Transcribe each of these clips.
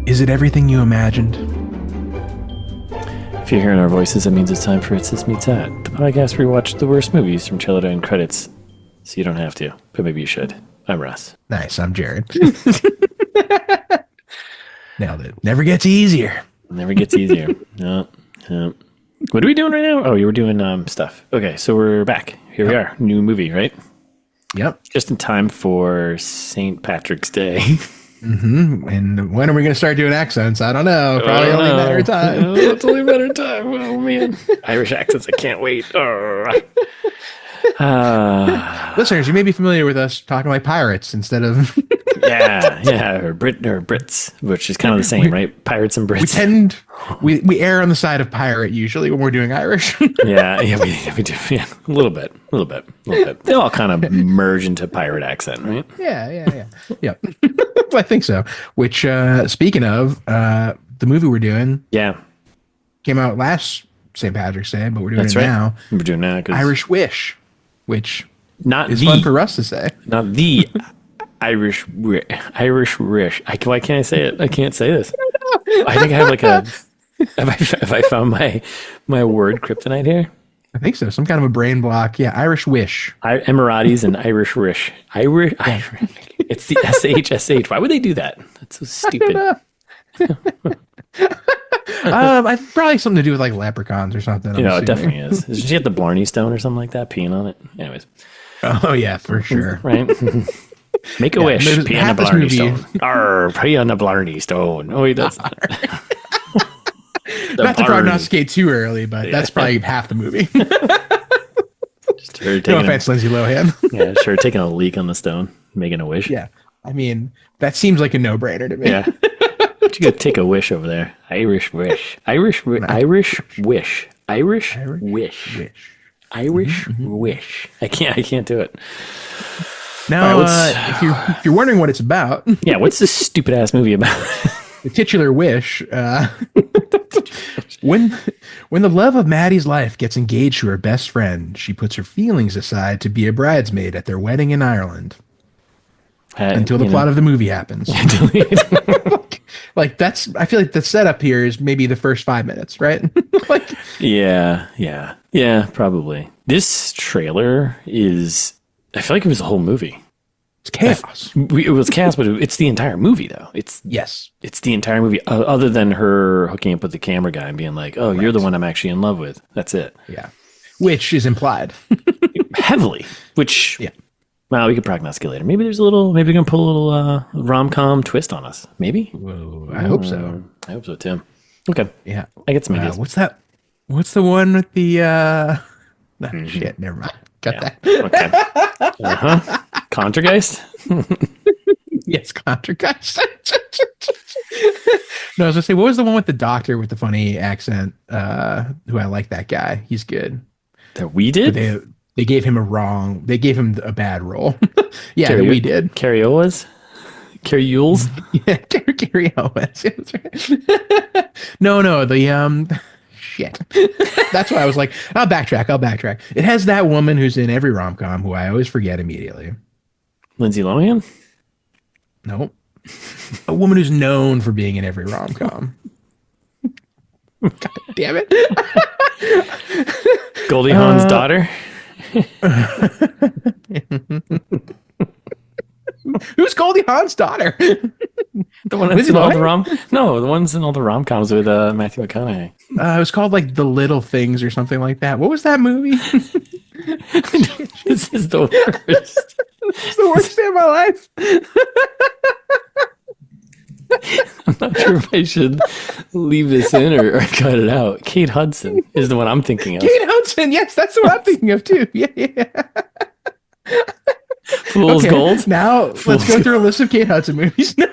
Is it everything you imagined? If you're hearing our voices, that means it's time for It's This Meets That, the podcast where we watch the worst movies from trailer to end credits. So you don't have to, but maybe you should. I'm Russ. Nice, I'm Jared. Nailed it. Never gets easier. Never gets easier. No. What are we doing right now? Oh, you were doing stuff. Okay, so we're back. Here we are. New movie, right? Yep. Just in time for St. Patrick's Day. Mm-hmm. And when are we going to start doing accents? I don't know. Probably only a matter of time. It's only a matter of time. Oh, man. Irish accents, I can't wait. Listeners, you may be familiar with us talking like pirates instead of... yeah, or Brits, which is kind of the same, right? Pirates and Brits. We err on the side of pirate usually when we're doing Irish. yeah, we do. Yeah, a little bit. They all kind of merge into pirate accent, right? Yeah. Yep. I think so. Which, speaking of, the movie we're doing, came out last St. Patrick's Day, but we're doing now. We're doing now. Irish Wish, which not is fun for us to say. Not the Irish Wish. Why can't I say it? I can't say this. I think I have like a. Have I found my word kryptonite here? I think so. Some kind of a brain block. Yeah, Irish Wish. Emiratis and Irish Wish. Irish. It's the SH. Why would they do that? That's so stupid. Probably something to do with like leprechauns or something. It definitely is. Did she get the Blarney Stone or something like that? Peeing on it. Anyways. Oh yeah, for sure. Right. Make a wish. Pee on the Blarney Stone. Pee on the Blarney Stone. Oh, that's not to prognosticate too early, but that's probably half the movie. No offense, Lindsay Lohan. Yeah, sure. Taking a leak on the stone, making a wish. Yeah, I mean that seems like a no-brainer to me. Yeah, you go take a wish over there. Irish wish. Irish wish. Irish wish. Wish. I can't do it. Now, if you're wondering what it's about, what's this stupid ass movie about? The titular wish. When the love of Maddie's life gets engaged to her best friend, she puts her feelings aside to be a bridesmaid at their wedding in Ireland. Until the plot of the movie happens. Like that's, I feel like the setup here is maybe the first 5 minutes, right? Yeah, probably. This trailer is, I feel like it was the whole movie. It's chaos. It was chaos, but it's the entire movie, though. It's the entire movie, other than her hooking up with the camera guy and being like, "Oh, you're the one I'm actually in love with." That's it. Yeah, which is implied heavily. Which, well, we could prognosticate later. Maybe they're gonna put a little rom-com twist on us. Maybe. Whoa, I hope so. I hope so too. Okay. Yeah, I get some ideas. What's that? What's the one with the? Shit, never mind. Got that. Okay. Contrageist? Yes, Contrageist. No, I was gonna say, what was the one with the doctor with the funny accent? Who I like that guy. He's good. That we did? They gave him They gave him a bad role. Yeah, that we did. Carriolas? Carrioles? Yeah, Carriolas. Yeah, right. No, the shit. That's why I was like, I'll backtrack. It has that woman who's in every rom-com who I always forget immediately. Lindsay Lohan? Nope. A woman who's known for being in every rom-com. God damn it. Goldie Hawn's daughter? Who's Goldie Hawn's daughter? The one that's in all the the ones in all the rom-coms with Matthew McConaughey. It was called like The Little Things or something like that. What was that movie? This is the worst. It's the worst day of my life. I'm not sure if I should leave this in or cut it out. Kate Hudson is the one I'm thinking of. Kate Hudson, yes, that's the one I'm thinking of too. Yeah. Fool's Gold. Now let's go through a list of Kate Hudson movies. No.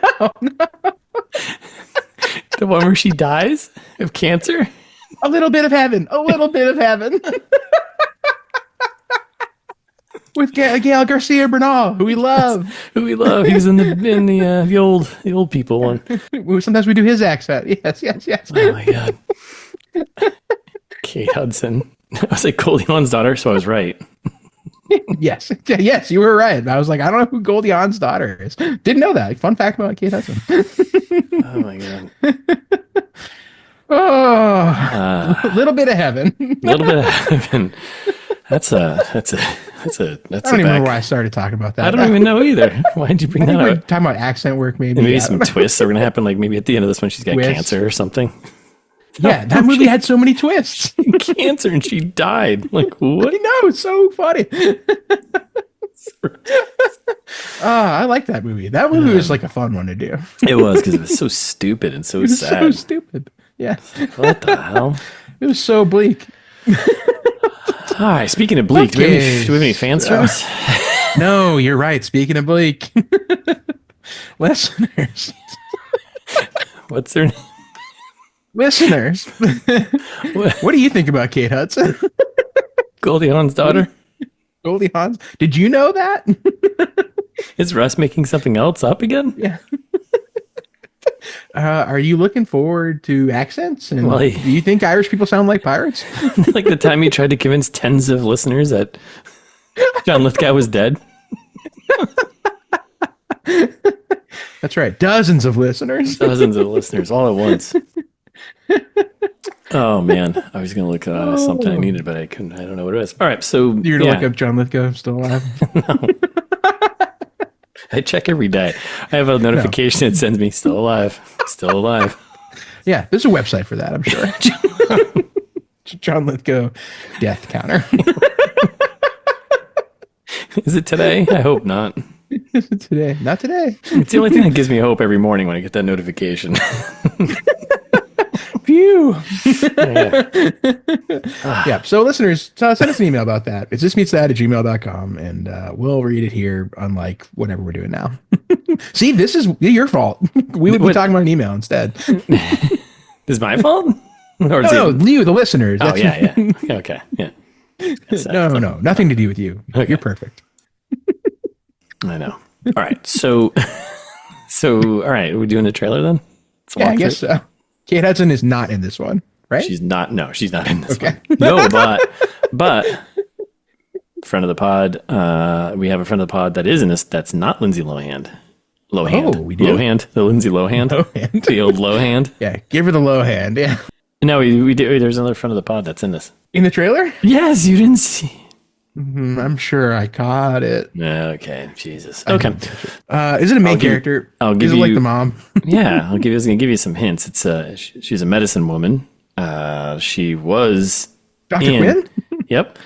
The one where she dies of cancer. A little bit of heaven. With Gael Garcia Bernal, who we love. He was in the old people one. Sometimes we do his accent. Yes. Oh my god. Kate Hudson. I was like Goldie Hawn's daughter, so I was right. Yes, yes, you were right. I was like, I don't know who Goldie Hawn's daughter is. Didn't know that. Fun fact about Kate Hudson. Oh my god. Oh, a little bit of heaven. A little bit of heaven. That's a I don't even know why I started talking about that. I don't even know either. Why did you bring that we're up? talking about accent work, maybe. And maybe some twists are going to happen. Like maybe at the end of this one, she's got cancer or something. Yeah, that movie had so many twists. Cancer and she died. Like what? I know, it's so funny. I like that movie. That movie was like a fun one to do. It was because it was so stupid and so sad. So stupid. Yeah. What the hell? It was so bleak. All right. Speaking of bleak, do we have any fan service? No, you're right. Speaking of bleak, listeners. What's their name? Listeners, what do you think about Kate Hudson? Goldie Hawn's daughter? Goldie Hawn's? Did you know that? Is Russ making something else up again? Yeah. Are you looking forward to accents? And do you think Irish people sound like pirates? Like the time he tried to convince tens of listeners that John Lithgow was dead? That's right. Dozens of listeners. Dozens of listeners all at once. Oh man, I was gonna look something I needed, but I couldn't. I don't know what it is. All right, so you're gonna look up John Lithgow still alive? No. I check every day. I have a notification that sends me still alive, still alive. Yeah, there's a website for that, I'm sure. John Lithgow death counter. Is it today? I hope not. Today, not today. It's the only thing that gives me hope every morning when I get that notification. Phew. Yeah. So listeners, send us an email about that. It's thismeetsthat@gmail.com, and we'll read it here, unlike whatever we're doing now. See, this is your fault. We would be talking about an email instead. This is my fault? Or no, you, the listeners. Oh, yeah. Okay. Yeah. No, nothing to do with you. Okay. You're perfect. I know. All right. So all right. Are we doing the trailer then? Yeah, I guess so. Kate Hudson is not in this one, right? She's not in this one. No, but friend of the pod, we have a friend of the pod that is in this. That's not Lindsay Lohan. Oh, we do? Lohan, the Lindsay Lohan. The old Lohan. Yeah, give her the low hand. Yeah. No, we do. There's another friend of the pod that's in this. In the trailer? Yes, you didn't see. I'm sure I caught it. Okay, Jesus. Okay. Is it a main character? I'll give is it you like the mom. Yeah, I was gonna give you some hints. It's she's a medicine woman. She was Dr. Quinn? Yep.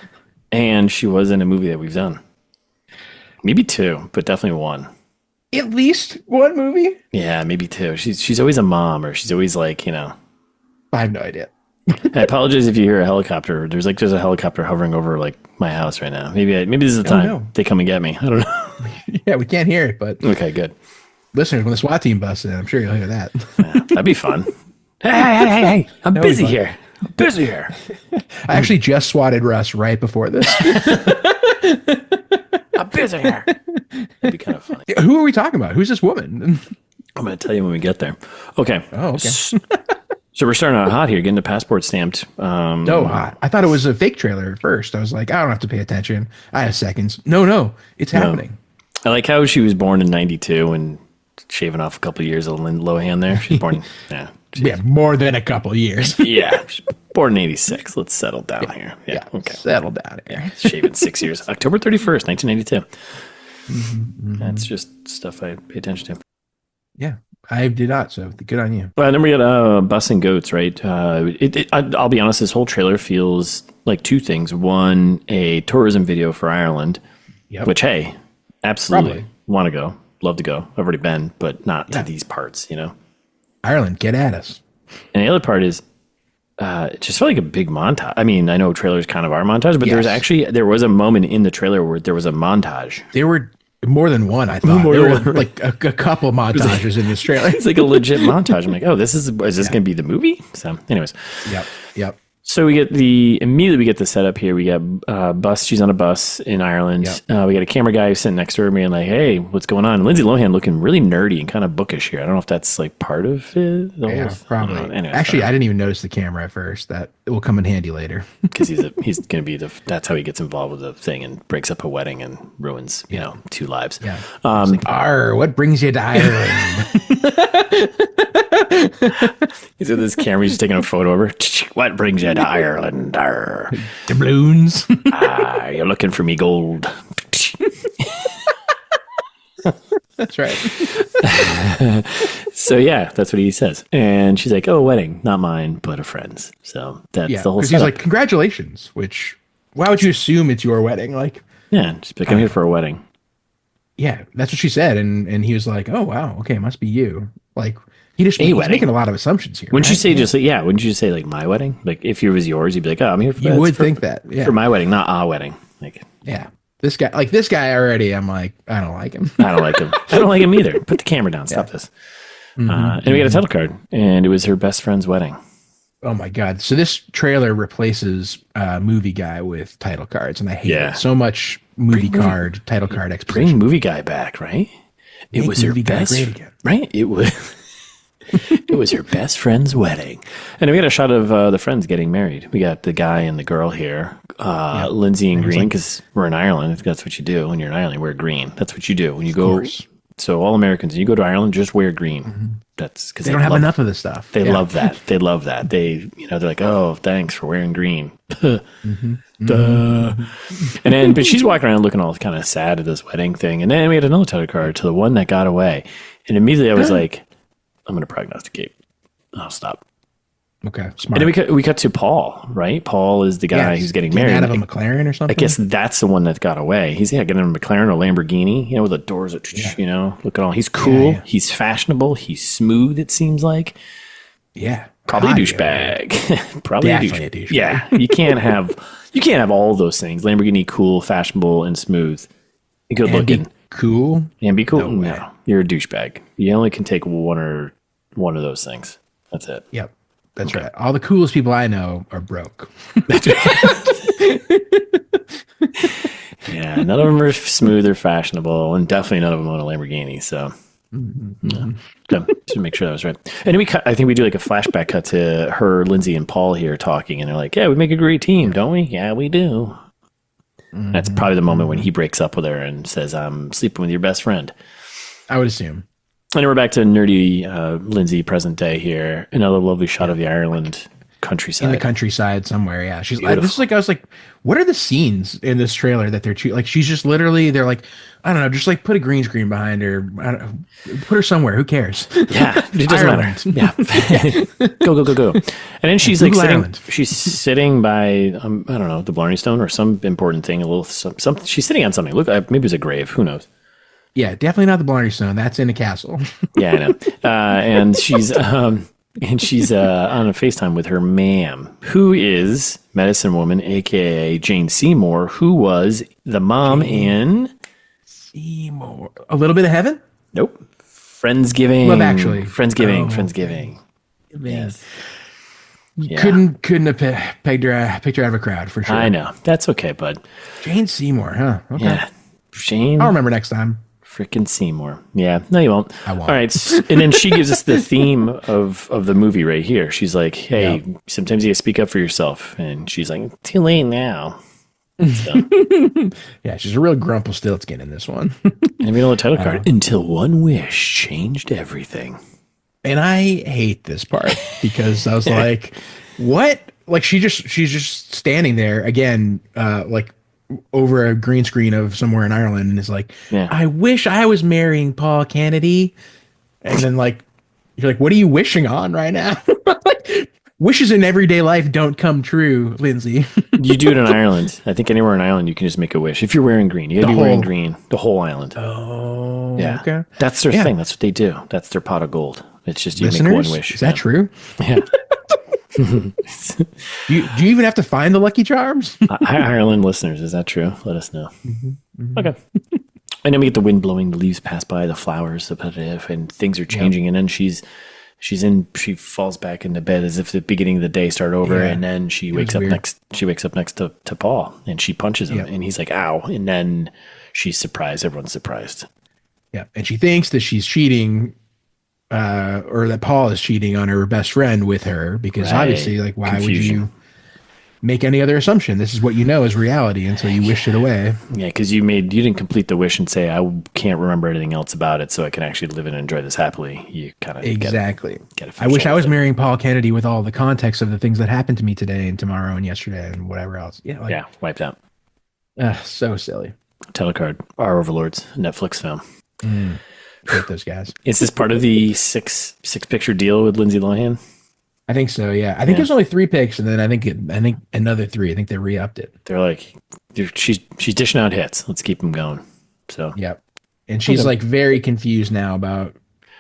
And she was in a movie that we've done. Maybe two, but definitely one. At least one movie? Yeah, maybe two. She's always a mom, or she's always like, I have no idea. I apologize if you hear a helicopter. There's like just a helicopter hovering over like my house right now. Maybe this is the time they come and get me. I don't know. Yeah, we can't hear it, but okay, good. Listeners, when the SWAT team busts in, I'm sure you'll hear that. Yeah, that'd be fun. Hey! I'm busy here. I actually just swatted Russ right before this. I'm busy here. That'd be kind of funny. Who are we talking about? Who's this woman? I'm going to tell you when we get there. Okay. Oh, okay. So we're starting out hot here, getting the passport stamped. So hot. I thought it was a fake trailer at first. I was like, I don't have to pay attention. I have seconds. No, it's happening. I like how she was born in 92 and shaving off a couple of years of Lindsay Lohan there. She's born, more than a couple of years. Yeah, she's born in 86. Let's settle down here. Yeah, okay. Settle down here. Yeah, shaving 6 years. October 31st, 1992. That's just stuff I pay attention to. Yeah. I did not, so good on you. Well, then we got Bus and Goats, right? I'll be honest, this whole trailer feels like two things. One, a tourism video for Ireland, which, hey, absolutely want to go. Love to go. I've already been, but not to these parts, Ireland, get at us. And the other part is, it just felt like a big montage. I mean, I know trailers kind of are montage, but there was a moment in the trailer where there was a montage. There were more than one, I thought. There were like a couple montages in this trailer. It's like a legit montage. I'm like, oh, is this going to be the movie? So anyways. Yep. So immediately we get the setup here. We got bus. She's on a bus in Ireland. Yep. We got a camera guy who's sitting next to her being like, hey, what's going on? And Lindsay Lohan looking really nerdy and kind of bookish here. I don't know if that's like part of it. Yeah, probably. Anyways, actually, I didn't even notice the camera at first. That it will come in handy later. Because he's going to be that's how he gets involved with the thing and breaks up a wedding and ruins, 2 lives. Yeah. Like, what brings you to Ireland? He's with his camera. He's just taking a photo of her. What brings you to Ireland? Doubloons. You're looking for me gold. That's right. So yeah, that's what he says. And she's like, oh, wedding, not mine, but a friend's. So that's the whole setup. He's like, congratulations, which, why would you assume it's your wedding? Like, yeah, just like, I'm here for a wedding. Yeah, that's what she said. And he was like, oh, wow, okay, it must be you. Like, he's making a lot of assumptions here. Wouldn't you say wouldn't you say like my wedding? Like if it was yours, you'd be like, oh, I'm here for You would think that. Yeah. For my wedding, not a wedding. Like, yeah. This guy already, I'm like, I don't like him. I don't like him. I don't like him either. Put the camera down. Stop this. And we got a title card, and it was her best friend's wedding. Oh my God. So this trailer replaces movie guy with title cards, and I hate it so much. Title card exposition. Bring movie guy back, right? It was her best, right? It was. It was her best friend's wedding. And then we got a shot of the friends getting married. We got the guy and the girl here. Lindsay in green, because we're in Ireland. That's what you do when you're in Ireland. You wear green. That's what you do when you go. So all Americans, when you go to Ireland, just wear green. Mm-hmm. That's because they don't have enough of this stuff. They love that. They love that. They're like, oh, thanks for wearing green. Mm-hmm. Duh. And then, but she's walking around looking all kind of sad at this wedding thing. And then we had another title card to the one that got away. And immediately I was like, I'm going to prognosticate. I'll stop. Okay, smart. And then we cut to Paul, right? Paul is the guy who's getting married. Out of a McLaren or something? I guess that's the one that got away. He's getting a McLaren or Lamborghini, with the doors, look at all. He's cool. Yeah. He's fashionable. He's smooth, it seems like. Yeah. Probably a douchebag. Probably a douchebag. Yeah. You can't have all those things. Lamborghini, cool, fashionable, and smooth. Good looking. Cool? And be cool? No. You're a douchebag. You only can take one of those things. That's it. Yep. That's right. All the coolest people I know are broke. Yeah, none of them are smooth or fashionable, and definitely none of them own a Lamborghini. So, to make sure that was right. And I think we do like a flashback cut to her, Lindsay, and Paul here talking, and they're like, "Yeah, we make a great team, don't we? Yeah, we do." Mm-hmm. That's probably the moment when he breaks up with her and says, "I'm sleeping with your best friend." I would assume. And we're back to nerdy Lindsay present day here. Another lovely shot of the Ireland countryside. In the countryside somewhere, yeah. She's like, this is like, I was like, what are the scenes in this trailer that they're like? She's just literally, they're like, I don't know, just like put a green screen behind her. Put her somewhere. Who cares? Yeah, it doesn't matter. Yeah, go. And then she's like she's sitting by I don't know, the Blarney Stone or some important thing. Something. She's sitting on something. Look, maybe it's a grave. Who knows? Yeah, definitely not the Blarney Stone. That's in a castle. Yeah, I know. And she's on a FaceTime with her ma'am, who is medicine woman, aka Jane Seymour, who was the mom in Seymour. A Little Bit of Heaven? Nope. Friendsgiving. Love Actually. Friendsgiving. Yes. Yeah. Couldn't have picked her out of a crowd for sure. I know. That's okay, bud. Jane Seymour, huh? Okay. Yeah. Jane. I'll remember next time. Frickin' Seymour. Yeah. No, you won't. I won't. All right. And then she gives us the theme of the movie right here. She's like, hey, sometimes you gotta speak up for yourself. And she's like, too late now. So. Yeah, she's a real Grumpelstiltskin in this one. And we know the title card. Until one wish changed everything. And I hate this part because I was like, what? Like she's just standing there again, like over a green screen of somewhere in Ireland, and is like, I wish I was marrying Paul Kennedy. And then like, you're like, what are you wishing on right now? Like, wishes in everyday life don't come true, Lindsay. You do it in Ireland. I think anywhere in Ireland you can just make a wish. If you're wearing green, you gotta be wearing green. The whole island. Oh, yeah. Okay. That's their thing. That's what they do. That's their pot of gold. It's just you make one wish. Is that true? Yeah. Do you even have to find the Lucky Charms? Ireland listeners, is that true? Let us know. Okay. And then we get the wind blowing, the leaves pass by, the flowers, and things are changing. And then she's She falls back into bed as if the beginning of the day started over, and then she wakes up next to Paul, and she punches him, and he's like, "Ow!" And then she's surprised. Everyone's surprised. Yeah, and she thinks that she's cheating, or that Paul is cheating on her best friend with her, because obviously, like, why would you make any other assumption? This is what you know is reality until you wish it away. Yeah, because you didn't complete the wish and say, I can't remember anything else about it, so I can actually live and enjoy this happily. You kind of exactly. I wish I was marrying Paul Kennedy with all the context of the things that happened to me today and tomorrow and yesterday and whatever else. Yeah, wiped out. So silly. Telecard, Our Overlords, Netflix film. Hate those guys. Is this part of the six picture deal with Lindsay Lohan? I think so. Yeah, I think there's only 3 picks, and then I think another 3. I think they re-upped it. They're like, she's dishing out hits. Let's keep them going. So yep. And she's like very confused now about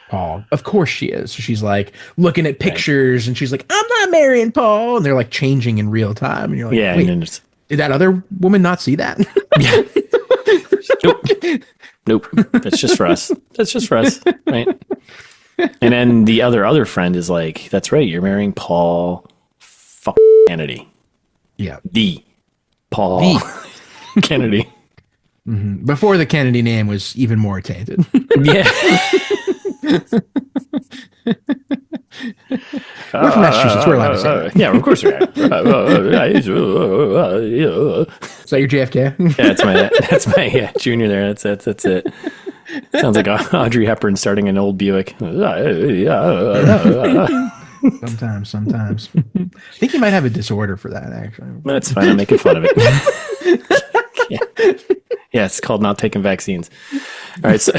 Paul. Of course she is. So she's like looking at pictures, and she's like, "I'm not marrying Paul," and they're like changing in real time, and you're like, "Wait, and did that other woman not see that?" Yeah. Nope. That's just for us. That's just for us, right? And then the other friend is like, "That's right. You're marrying Paul Kennedy." Yeah. The Paul Kennedy. Mm-hmm. Before the Kennedy name was even more tainted. Yeah. We're from Massachusetts. We're allowed to say that. Yeah, of course we are. Is that your JFK? Yeah, that's my junior there. That's it. Sounds like Audrey Hepburn starting an old Buick. Sometimes. I think you might have a disorder for that, actually. That's fine. I'm making fun of it. Yeah, it's called not taking vaccines. All right. So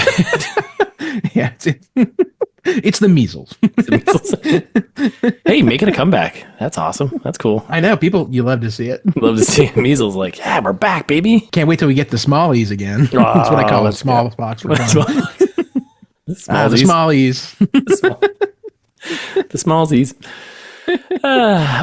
yeah, it's the measles. Hey, making a comeback. That's awesome. That's cool. I know. You love to see it. Love to see measles. Like, yeah, we're back, baby. Can't wait till we get the smallies again. That's what I call it. Smallpox. The smallies. The smallsies.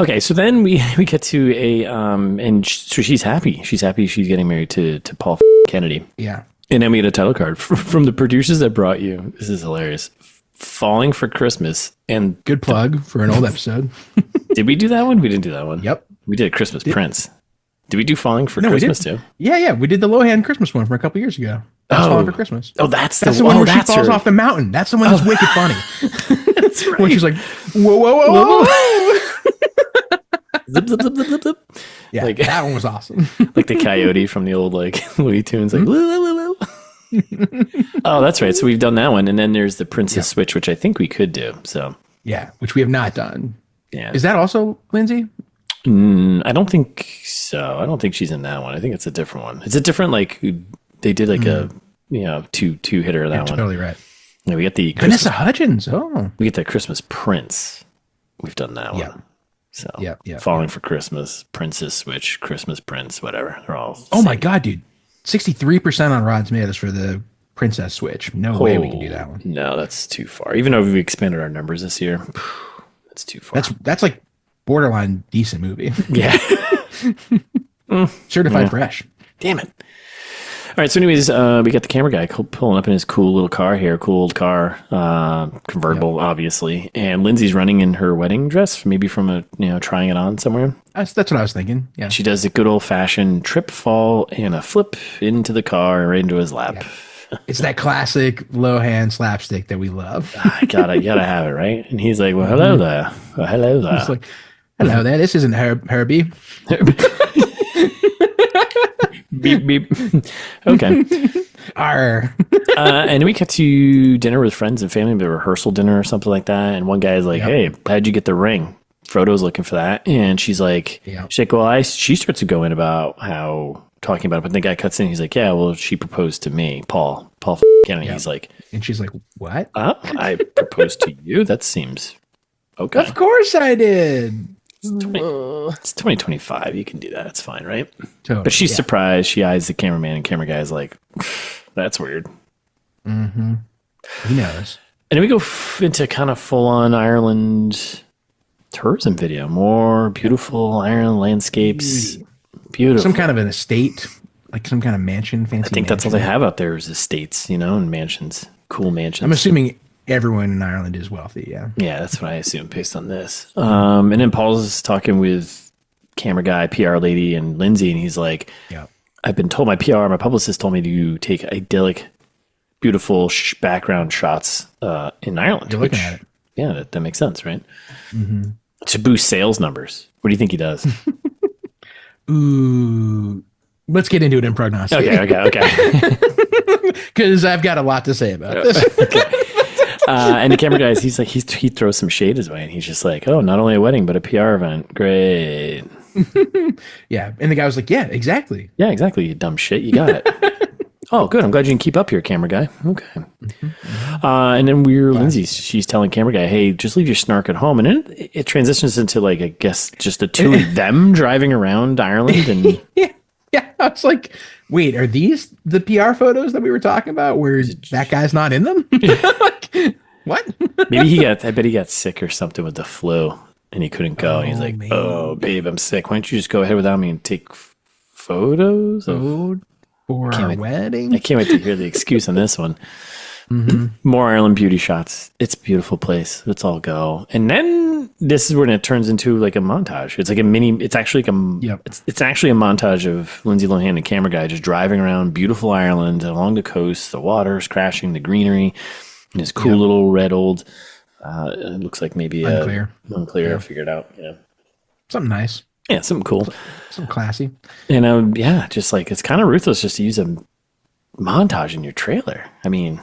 Okay, so then we get to so she's happy. She's happy she's getting married to Paul Kennedy. Yeah. And then we get a title card from the producers that brought you. This is hilarious. Falling for Christmas. And good plug for an old episode. Did we do that one? We didn't do that one. Yep. We did Christmas Prince. Did we do Falling for Christmas too? Yeah. We did the Lohan Christmas one from a couple years ago. Falling for Christmas. Oh, that's the one where she falls off the mountain. That's the one that's wicked funny. That's right. When she's like, whoa. Zip, zip, zip, zip, zip, zip. Yeah, like, that one was awesome. Like the coyote from the old Looney Tunes, like. Oh, that's right. So we've done that one, and then there's the Princess Switch, which I think we could do. So yeah, which we have not done. Yeah, is that also Lindsay? I don't think so. I don't think she's in that one. I think it's a different one. It's a different they did a two hitter that one. Totally right. Yeah, we get the Vanessa Hudgens. Oh, we get the Christmas Prince. We've done that one. Yeah. So yeah. Falling for Christmas, Princess Switch, Christmas Prince, whatever. They're all. Oh my God, dude! 63% on Rotten Tomatoes for the Princess Switch. No way we can do that one. No, that's too far. Even though we've expanded our numbers this year, that's too far. That's like borderline decent movie. Yeah. Certified fresh. Damn it. All right. So, anyways, we got the camera guy pulling up in his cool little car here, cool old car, convertible, obviously. And Lindsay's running in her wedding dress, maybe from trying it on somewhere. That's what I was thinking. Yeah. She does a good old fashioned trip, fall, and a flip into the car, right into his lap. Yeah. It's that classic Lohan slapstick that we love. You gotta have it, right? And he's like, "Well, hello there. Well, hello there." It's like, hello there. This isn't Herbie. Beep beep. Okay. And we get to dinner with friends and family, the rehearsal dinner or something like that. And one guy's like, "Hey, how'd you get the ring?" Frodo's looking for that, and she's like, "Well, she starts to go in about how talking about it, but the guy cuts in. He's like, "Yeah, well, she proposed to me, Paul Kennedy." He's like, and she's like, "What? I proposed to you? That seems okay." Of course I did. It's 2025. You can do that. It's fine, right? Totally, but she's surprised. She eyes the cameraman, and camera guy's like, "That's weird." Mm-hmm. He knows. And then we go into kind of full-on Ireland tourism video. More beautiful Ireland landscapes. Beautiful. Some kind of an estate, like some kind of mansion, fancy. I think that's all they have out there is estates, and mansions. Cool mansions. I'm assuming everyone in Ireland is wealthy. Yeah. Yeah, that's what I assume based on this. And then Paul's talking with camera guy, PR lady, and Lindsay, and he's like, yeah. I've been told my publicist told me to take idyllic, beautiful background shots in Ireland. You're looking at it. Yeah, that makes sense, right? Mm-hmm. To boost sales numbers. What do you think he does? Ooh, let's get into it in prognosticating. Okay. Because I've got a lot to say about this. Okay. And the camera guy, he throws some shade his way, and he's just like, oh, not only a wedding, but a PR event. Great. Yeah. And the guy was like, yeah, exactly. Yeah, exactly. You dumb shit. You got it. Oh, good. I'm glad you can keep up here, camera guy. Okay. And then Lindsay, she's telling camera guy, hey, just leave your snark at home. And then it transitions into, like, I guess, just the two of them driving around Ireland. And yeah. I was like, wait, are these the PR photos that we were talking about where that guy's not in them? Like, what? Maybe I bet he got sick or something with the flu and he couldn't go. And he's like, man. Oh, babe, I'm sick. Why don't you just go ahead without me and take photos for our wedding? I can't wait to hear the excuse on this one. Mm-hmm. More Ireland beauty shots. It's a beautiful place. Let's all go. And then this is when it turns into like a montage. It's like it's actually it's actually a montage of Lindsay Lohan and camera guy just driving around beautiful Ireland along the coast, the water's crashing, the greenery, and this cool little red old it looks like maybe unclear. I figured out. Yeah. Something nice. Yeah, something cool. Something classy. And just like it's kind of ruthless just to use a montage in your trailer. I mean,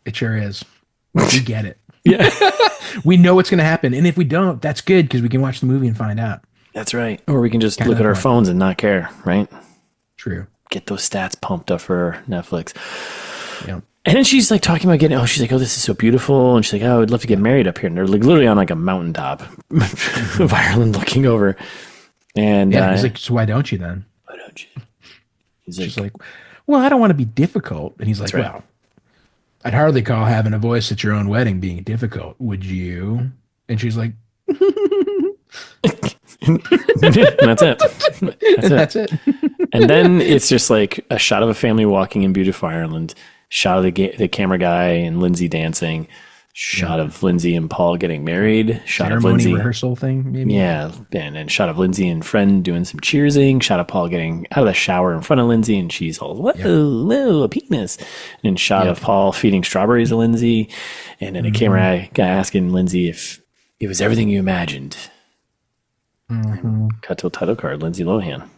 it sure is. We get it. Yeah. We know what's going to happen. And if we don't, that's good because we can watch the movie and find out. That's right. Or we can just look at our phones and not care, right? True. Get those stats pumped up for Netflix. Yeah. And then she's like talking about she's like, oh, this is so beautiful. And she's like, oh, I'd love to get married up here. And they're like literally on like a mountaintop of Ireland looking over. And he's like, so why don't you then? Why don't you? She's like, well, I don't want to be difficult. And he's like, well, I'd hardly call having a voice at your own wedding being difficult, would you? And she's like, That's it. And then it's just like a shot of a family walking in beautiful Ireland, shot of the camera guy and Lindsay dancing, shot of Lindsay and Paul getting married, shot ceremony of Lindsay rehearsal thing, maybe. Yeah, and then shot of Lindsay and friend doing some cheersing, shot of Paul getting out of the shower in front of Lindsay, and she's all whoa, a penis. And then shot of Paul feeding strawberries to Lindsay, and then a camera guy asking Lindsay if it was everything you imagined. Mm-hmm. Cut to a title card, Lindsay Lohan.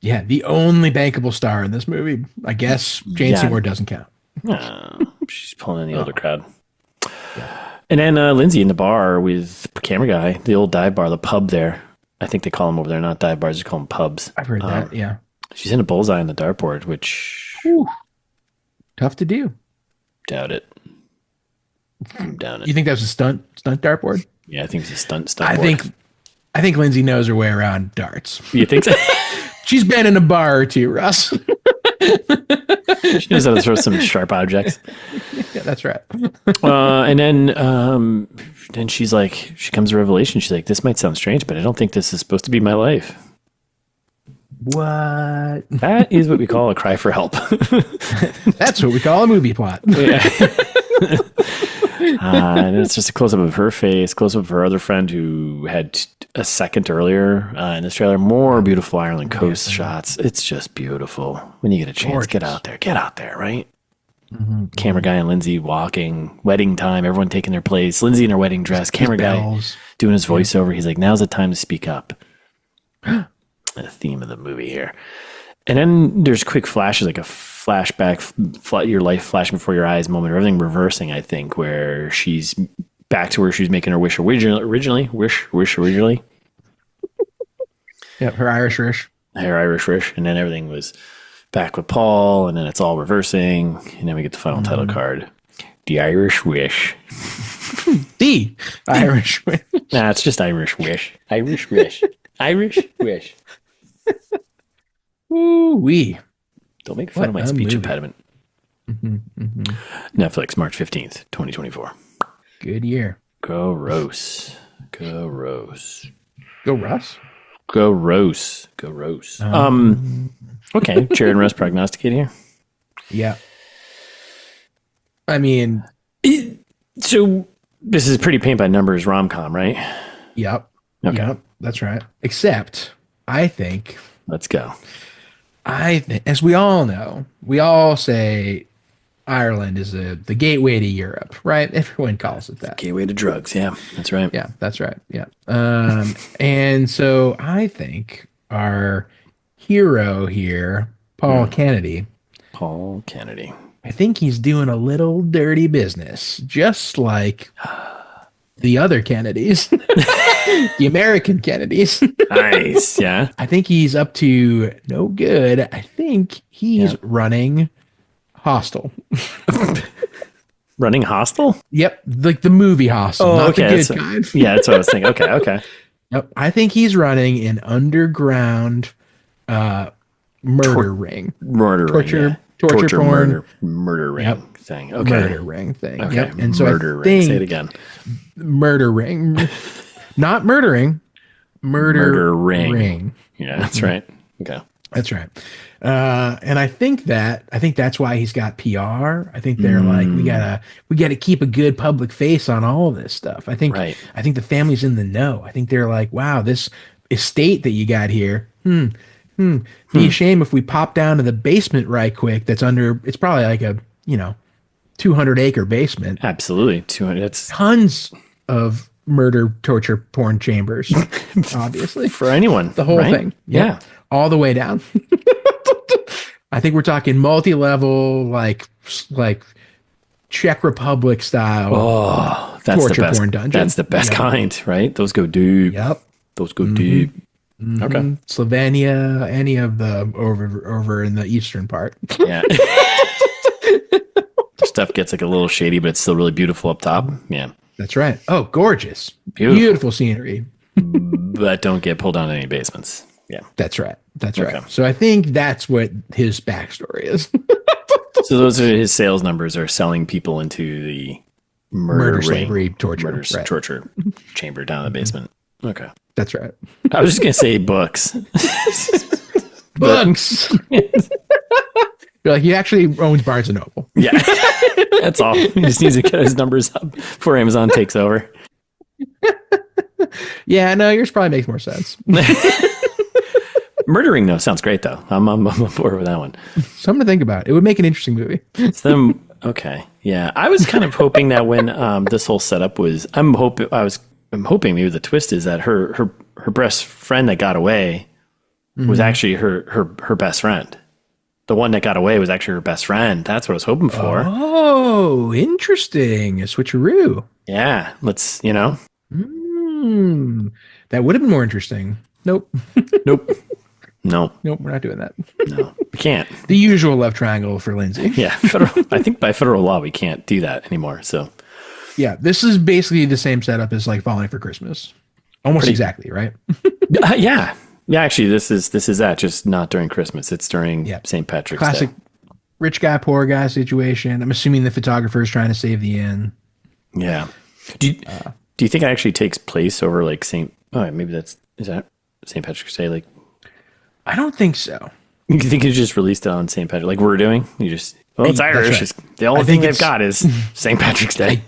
Yeah, the only bankable star in this movie. I guess Jane Seymour doesn't count. She's pulling in the older crowd. Yeah. And then Lindsay in the bar with camera guy, the old dive bar, the pub there. I think they call them over there, not dive bars, they call them pubs. I've heard that, yeah. She's in a bullseye on the dartboard, which... Whew. Tough to do. Doubt it. Down it. You think that was a stunt dartboard? Yeah, I think it's a stunt I think Lindsay knows her way around darts. You think so? She's been in a bar or two, Russ. She knows how to throw some sharp objects. Yeah, that's right. And then she's like, she comes to revelation. She's like, this might sound strange, but I don't think this is supposed to be my life. What? That is what we call a cry for help. That's what we call a movie plot. Yeah. And it's just a close-up of her face, close-up of her other friend who had a second earlier in this trailer. More beautiful Ireland coast shots. It's just beautiful. When you get a chance, gorgeous. Get out there, right? Mm-hmm. Camera guy and Lindsay walking, wedding time, everyone taking their place. Lindsay in her wedding dress, camera guy doing his voiceover. He's like, now's the time to speak up. The theme of the movie here. And then there's quick flashes, like a flashback, your life flashing before your eyes moment, everything reversing, I think, where she's back to where she was making her wish originally. Yep, her Irish wish. And then everything was back with Paul, and then it's all reversing, and then we get the final title card. The Irish Wish. The Irish Wish. Nah, it's just Irish Wish. Irish Wish. Irish Wish. Ooh-wee. Don't make fun of my speech impediment. Netflix, March 15th, 2024. Good year. Go Rose. Go Rose. Go Russ? Go Rose. Go Rose. Okay, Jared and Russ prognosticate here. Yeah. I mean, So this is pretty paint by numbers rom-com, right? Yep. Okay. Yep. That's right. Except, I think, Let's go. as we all know, we all say Ireland is the gateway to Europe, right? Everyone calls it that. Gateway to drugs. Yeah, that's right. Yeah, that's right. Yeah. And so I think our hero here, Paul Kennedy, Paul Kennedy. I think he's doing a little dirty business, just like the other Kennedys, the American Kennedys. Nice. Yeah. I think he's up to no good. I think he's running Hostel. Running Hostel? Yep, like the movie Hostel, not the good kind. Yeah, that's what I was thinking. Okay. Yep, I think he's running an underground murder ring. Torture porn. Murder ring thing. Okay. Murder ring thing. Okay. Yep. And so murder I ring. think Say it again. Murder ring. Not murdering. Murder ring. Yeah, that's right. Okay. That's right. And I think that's why he's got PR. I think they're like, we gotta keep a good public face on all of this stuff. I think the family's in the know. I think they're like, wow, this estate that you got here. Be a shame if we pop down to the basement right quick. That's it's probably like a 200-acre basement. Absolutely. 200. That's tons of murder, torture, porn chambers. Obviously, for anyone, the whole thing. Yeah. All the way down. I think we're talking multi-level, like Czech Republic style. Oh, that's torture the best porn dungeon. That's the best kind, right? Those go deep. Yep. Those go deep. Mm-hmm. Okay. Slovenia, any of the over in the eastern part. Yeah. Stuff gets like a little shady, but it's still really beautiful up top. Yeah. That's right. Oh, gorgeous. Beautiful scenery. But don't get pulled down in any basements. Yeah. That's right. That's right. So I think that's what his backstory is. So those are his sales numbers, are selling people into the murder slavery, torture, torture chamber down in the basement. Okay. That's right. I was just going to say books. Books. You're like, he actually owns Barnes and Noble. Yeah. That's all. He just needs to get his numbers up before Amazon takes over. Yeah, no, yours probably makes more sense. Murdering, though, sounds great, though. I'm on board with that one. Something to think about. It would make an interesting movie. Okay. Yeah. I was kind of hoping that when this whole setup was, I'm hoping maybe the twist is that her best friend that got away was actually her best friend. The one that got away was actually her best friend. That's what I was hoping for. Oh, interesting. A switcheroo. Yeah. Let's, That would have been more interesting. Nope. Nope. No. Nope, we're not doing that. No, we can't. The usual love triangle for Lindsay. Yeah. I think by federal law, we can't do that anymore. So, yeah, this is basically the same setup as like Falling for Christmas. Almost exactly, right? Yeah. Yeah, actually, this is that, just not during Christmas. It's during St. Patrick's Classic Day. Rich guy, poor guy situation. I'm assuming the photographer is trying to save the inn. Yeah. Do you think it actually takes place over like maybe is that St. Patrick's Day? Like, I don't think so. You think you just released it on St. Patrick, like we're doing? It's Irish. Right. The only thing they've got is St. Patrick's Day.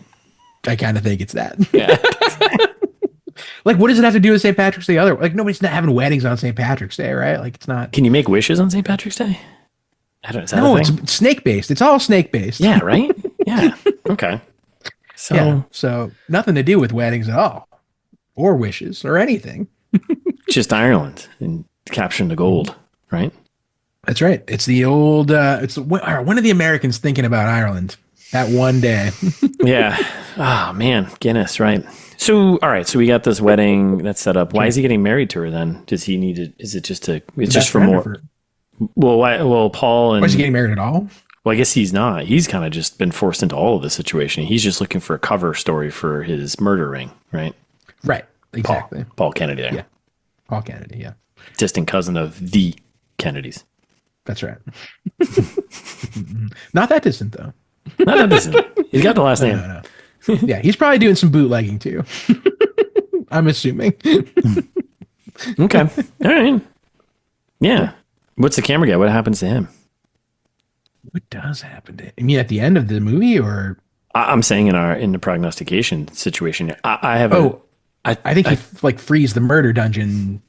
I kind of think it's that. Yeah. Like, what does it have to do with St. Patrick's Day? Nobody's not having weddings on St. Patrick's Day, right? Like, it's not. Can you make wishes on St. Patrick's Day? I don't know. No, it's snake based. It's all snake based. Yeah, right? Yeah. Okay. So nothing to do with weddings at all, or wishes, or anything. Just Ireland and capturing the gold, right? That's right. It's the old. It's one of the Americans thinking about Ireland that one day. Yeah. Oh man, Guinness, right? So, all right. So we got this wedding that's set up. Why is he getting married to her then? Does he need to? Is it just to? It's just for more. Well, why? Well, Paul and. Why is he getting married at all? Well, I guess he's not. He's kind of just been forced into all of this situation. He's just looking for a cover story for his murder ring, right? Right. Exactly. Paul Kennedy. Yeah. Paul Kennedy. Yeah. Distant cousin of the Kennedys. That's right. Not that distant though. Not that distant. He's got the last name. No. Yeah, he's probably doing some bootlegging too. I'm assuming. Okay. All right. Yeah. What's the camera guy? What happens to him? What does happen to him? You mean at the end of the movie or? I'm saying in the prognostication situation, I think he frees the murder dungeon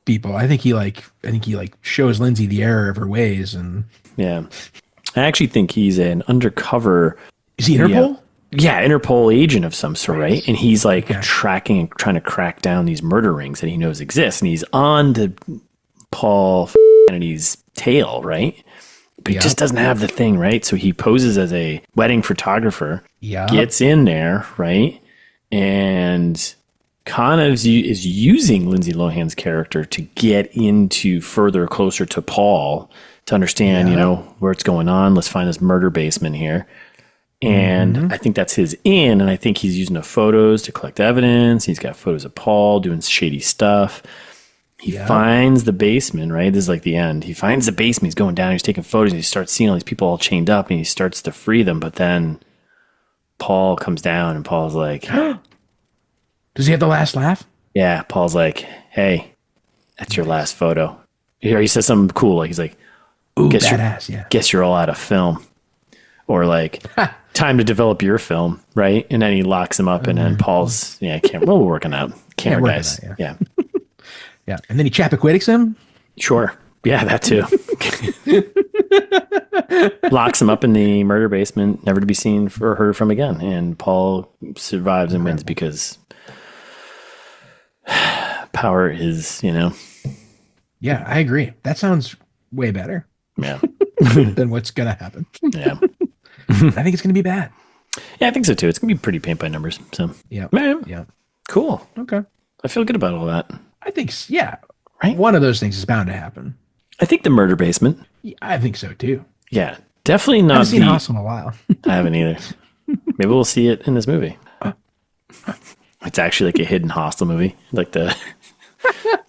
people. I think he shows Lindsay the error of her ways, and yeah, I actually think he's an undercover. Is he Interpol? Yeah, Interpol agent of some sort, right? And he's tracking and trying to crack down these murder rings that he knows exist, and he's on to Paul Kennedy's tail, right? But he just doesn't have the thing, right? So he poses as a wedding photographer, gets in there, right? And kind of is using Lindsay Lohan's character to get into closer to Paul to understand, where it's going on. Let's find this murder basement here. And I think that's his in, and I think he's using the photos to collect evidence. He's got photos of Paul doing shady stuff. He finds the basement, right? This is like the end. He finds the basement. He's going down. He's taking photos, and he starts seeing all these people all chained up, and he starts to free them. But then Paul comes down, and Paul's like... Does he have the last laugh? Yeah, Paul's like, hey, that's your last photo. He says something cool. Like, he's like, ooh, badass, guess you're all out of film. Or like... time to develop your film, right? And then he locks him up, and then Paul's, we're working out. Camera guys. Yeah. Yeah. And then he Chappaquiddick's him? Sure. Yeah, that too. Locks him up in the murder basement, never to be seen or heard from again. And Paul survives and wins because power is, Yeah, I agree. That sounds way better. Yeah. than what's going to happen. Yeah. I think it's going to be bad. Yeah, I think so too. It's going to be pretty paint by numbers. So, yeah. Yeah. Cool. Okay. I feel good about all that. I think, yeah. Right? One of those things is bound to happen. I think the murder basement. Yeah, I think so too. Yeah. Definitely not. I haven't seen Hostel in a while. I haven't either. Maybe we'll see it in this movie. It's actually like a hidden Hostel movie. Like the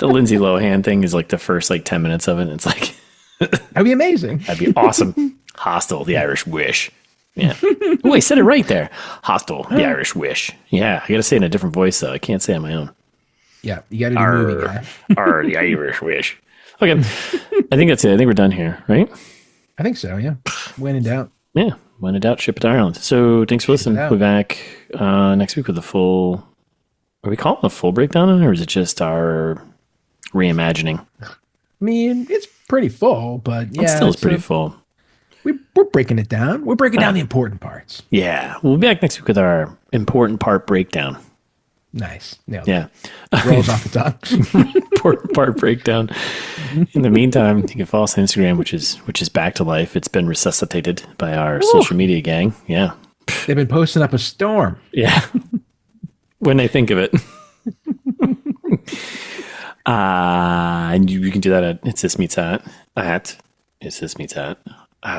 Lindsay Lohan thing is like the first 10 minutes of it. It's like... That'd be amazing. That'd be awesome. Hostel, the Irish Wish. Yeah. Oh, I said it right there. Hostel, the Irish Wish. Yeah, I got to say it in a different voice, though. I can't say it on my own. Yeah, you got to do movie guy. The Irish Wish. Okay, I think that's it. I think we're done here, right? I think so, yeah. When in doubt. Yeah, when in doubt, ship it to Ireland. So thanks for listening. We'll be back next week with a full... Are we calling it a full breakdown, or is it just our reimagining? I mean, it's pretty full, but yeah. It still is pretty full. We're breaking it down. We're breaking down the important parts. Yeah. We'll be back next week with our important part breakdown. Nice. Yeah. Rolls off the tongue. Important part breakdown. In the meantime, you can follow us on Instagram, which is back to life. It's been resuscitated by our social media gang. Yeah. They've been posting up a storm. Yeah. When they think of it. And you can do that at It's This Meets That.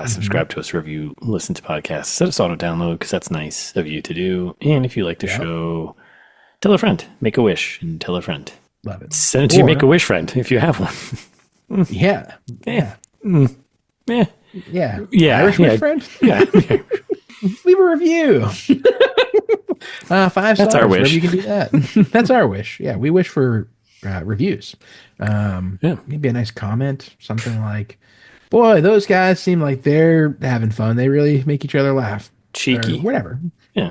Subscribe to us wherever you listen to podcasts. Set us auto download because that's nice of you to do. And if you like the show, tell a friend. Make a wish and tell a friend. Love it. Send it to your Make-A-Wish friend if you have one. Yeah. Yeah. Yeah. Irish wish friend? Yeah. Leave a review. 5 stars. That's our wish. You can do that. That's our wish. Yeah, we wish for reviews. Maybe a nice comment. Something like, boy, those guys seem like they're having fun. They really make each other laugh. Cheeky. Or whatever. Yeah.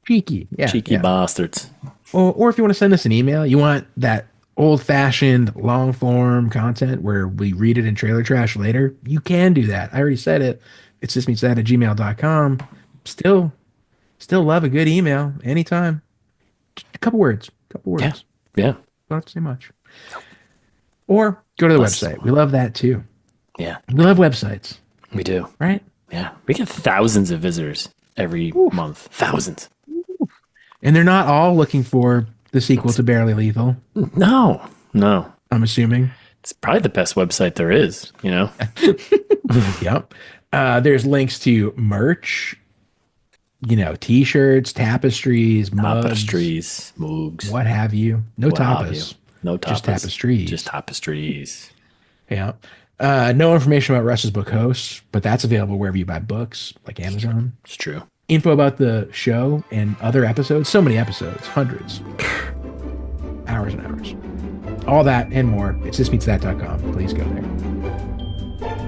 Cheeky. Yeah. Cheeky bastards. Or if you want to send us an email, you want that old-fashioned long-form content where we read it in Trailer Trash later, you can do that. I already said it. It's thismeetsthat@gmail.com. Still love a good email anytime. Just a couple words. Yeah. Don't have to say much. Or go to the website. We love that too. Yeah. We love websites. We do. Right? Yeah. We get thousands of visitors every month. Thousands. And they're not all looking for the sequel to Barely Lethal. No. I'm assuming. It's probably the best website there is, Yep. There's links to merch, T-shirts, tapestries, mugs, what have you. No tapas. Just tapestries. Yeah. No information about Russ's book hosts, but that's available wherever you buy books, like Amazon. It's true. Info about the show and other episodes. So many episodes. Hundreds. Hours and hours. All that and more. It's thismeetsthat.com. Please go there.